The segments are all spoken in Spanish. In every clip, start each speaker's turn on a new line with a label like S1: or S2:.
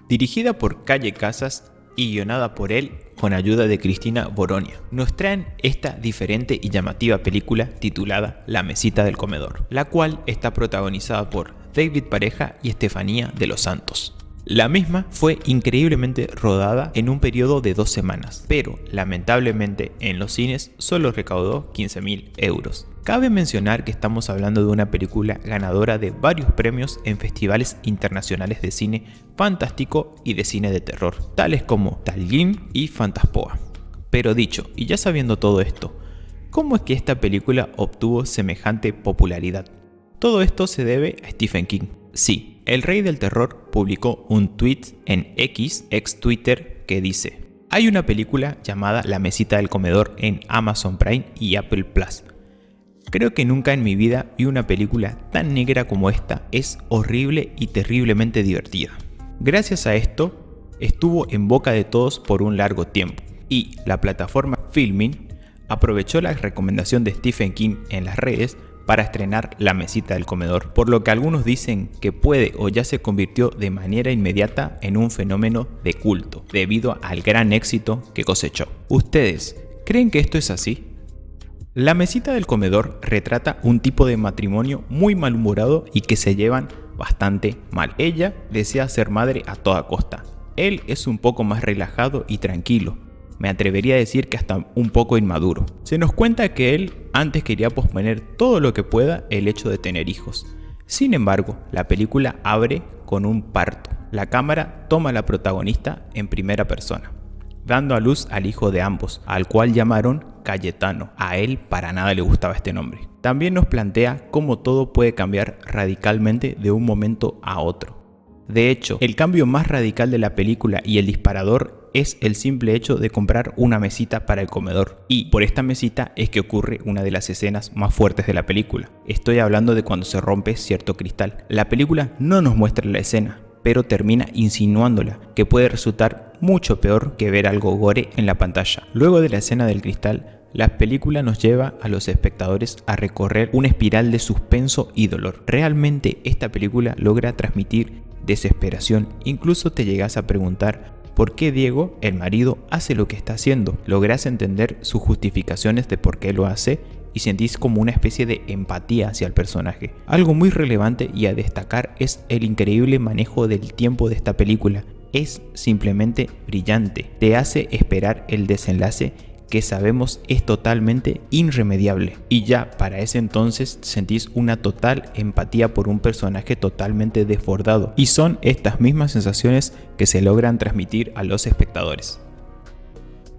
S1: dirigida por Calle Casas y guionada por él con ayuda de Cristina Boronia. Nos traen esta diferente y llamativa película titulada La mesita del comedor, la cual está protagonizada por David Pareja y Estefanía de los Santos. La misma fue increíblemente rodada en un periodo de 2 semanas, pero lamentablemente en los cines solo recaudó 15.000 euros. Cabe mencionar que estamos hablando de una película ganadora de varios premios en festivales internacionales de cine fantástico y de cine de terror, tales como Tallinn y Fantaspoa. Pero dicho, y ya sabiendo todo esto, ¿cómo es que esta película obtuvo semejante popularidad? Todo esto se debe a Stephen King. Sí, el rey del terror publicó un tweet en X, ex Twitter, que dice: hay una película llamada La mesita del comedor en Amazon Prime y Apple Plus. Creo que nunca en mi vida vi una película tan negra como esta, es horrible y terriblemente divertida. Gracias a esto, estuvo en boca de todos por un largo tiempo, y la plataforma Filmin aprovechó la recomendación de Stephen King en las redes para estrenar La mesita del comedor, por lo que algunos dicen que puede o ya se convirtió de manera inmediata en un fenómeno de culto, debido al gran éxito que cosechó. ¿Ustedes creen que esto es así? La mesita del comedor retrata un tipo de matrimonio muy malhumorado y que se llevan bastante mal. Ella desea ser madre a toda costa. Él es un poco más relajado y tranquilo. Me atrevería a decir que hasta un poco inmaduro. Se nos cuenta que él antes quería posponer todo lo que pueda el hecho de tener hijos. Sin embargo, la película abre con un parto. La cámara toma a la protagonista en primera persona, dando a luz al hijo de ambos, al cual llamaron Cayetano. A él para nada le gustaba este nombre. También nos plantea cómo todo puede cambiar radicalmente de un momento a otro. De hecho, el cambio más radical de la película y el disparador es el simple hecho de comprar una mesita para el comedor. Y por esta mesita es que ocurre una de las escenas más fuertes de la película. Estoy hablando de cuando se rompe cierto cristal. La película no nos muestra la escena, pero termina insinuándola, que puede resultar mucho peor que ver algo gore en la pantalla. Luego de la escena del cristal, la película nos lleva a los espectadores a recorrer una espiral de suspenso y dolor. Realmente esta película logra transmitir desesperación. Incluso te llegas a preguntar por qué Diego, el marido, hace lo que está haciendo. Lográs entender sus justificaciones de por qué lo hace y sentís como una especie de empatía hacia el personaje. Algo muy relevante y a destacar es el increíble manejo del tiempo de esta película. Es simplemente brillante. Te hace esperar el desenlace que sabemos es totalmente irremediable. Y ya para ese entonces sentís una total empatía por un personaje totalmente desbordado. Y son estas mismas sensaciones que se logran transmitir a los espectadores.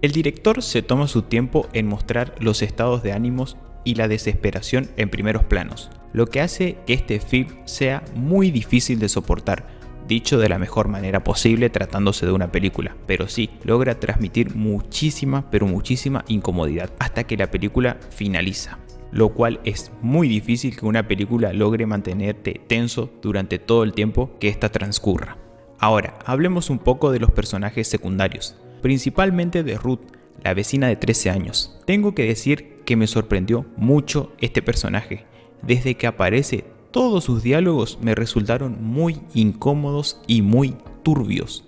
S1: El director se toma su tiempo en mostrar los estados de ánimos y la desesperación en primeros planos, lo que hace que este film sea muy difícil de soportar, dicho de la mejor manera posible tratándose de una película, pero sí, logra transmitir muchísima, pero muchísima incomodidad hasta que la película finaliza, lo cual es muy difícil que una película logre mantenerte tenso durante todo el tiempo que ésta transcurra. Ahora, hablemos un poco de los personajes secundarios, principalmente de Ruth, la vecina de 13 años. Tengo que decir que me sorprendió mucho este personaje. Desde que aparece, todos sus diálogos me resultaron muy incómodos y muy turbios.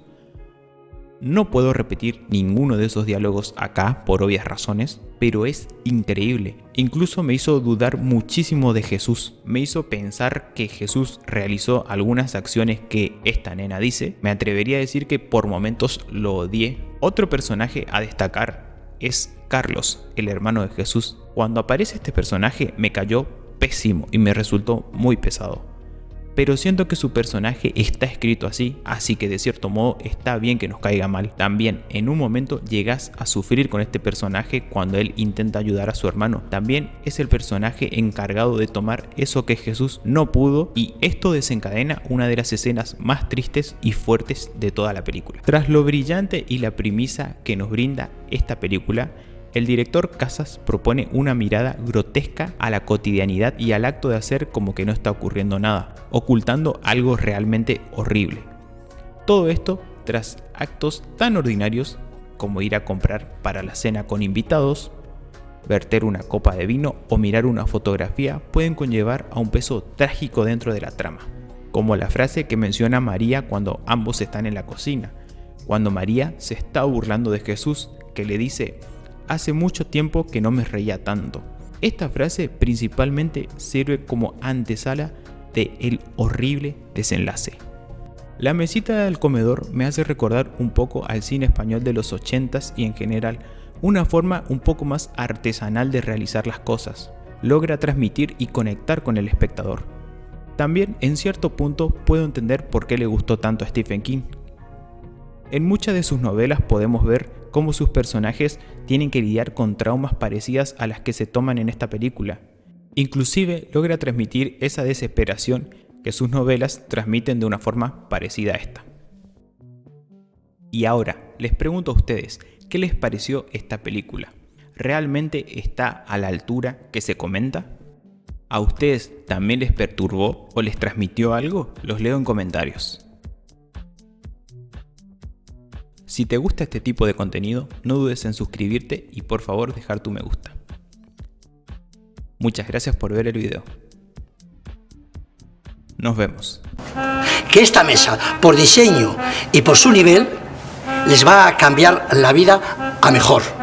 S1: No puedo repetir ninguno de esos diálogos acá por obvias razones, pero es increíble. Incluso me hizo dudar muchísimo de Jesús. Me hizo pensar que Jesús realizó algunas acciones que esta nena dice. Me atrevería a decir que por momentos lo odié. Otro personaje a destacar es Carlos, el hermano de Jesús. Cuando aparece este personaje me cayó pésimo y me resultó muy pesado. Pero siento que su personaje está escrito así que de cierto modo está bien que nos caiga mal. También en un momento llegas a sufrir con este personaje cuando él intenta ayudar a su hermano. También es el personaje encargado de tomar eso que Jesús no pudo, y esto desencadena una de las escenas más tristes y fuertes de toda la película. Tras lo brillante y la premisa que nos brinda esta película, el director Casas propone una mirada grotesca a la cotidianidad y al acto de hacer como que no está ocurriendo nada, ocultando algo realmente horrible. Todo esto tras actos tan ordinarios como ir a comprar para la cena con invitados, verter una copa de vino o mirar una fotografía pueden conllevar a un peso trágico dentro de la trama. como la frase que menciona María cuando ambos están en la cocina, cuando María se está burlando de Jesús, que le dice: hace mucho tiempo que no me reía tanto. Esta frase principalmente sirve como antesala de el horrible desenlace. La mesita del comedor me hace recordar un poco al cine español de los 80s y en general una forma un poco más artesanal de realizar las cosas. Logra transmitir y conectar con el espectador. También en cierto punto puedo entender por qué le gustó tanto a Stephen King. En muchas de sus novelas podemos ver cómo sus personajes tienen que lidiar con traumas parecidas a las que se toman en esta película. Inclusive logra transmitir esa desesperación que sus novelas transmiten de una forma parecida a esta. Y ahora, les pregunto a ustedes, ¿qué les pareció esta película? ¿Realmente está a la altura que se comenta? ¿A ustedes también les perturbó o les transmitió algo? Los leo en comentarios. Si te gusta este tipo de contenido, no dudes en suscribirte y por favor dejar tu me gusta. Muchas gracias por ver el video. Nos vemos.
S2: Que esta mesa, por diseño y por su nivel, les va a cambiar la vida a mejor.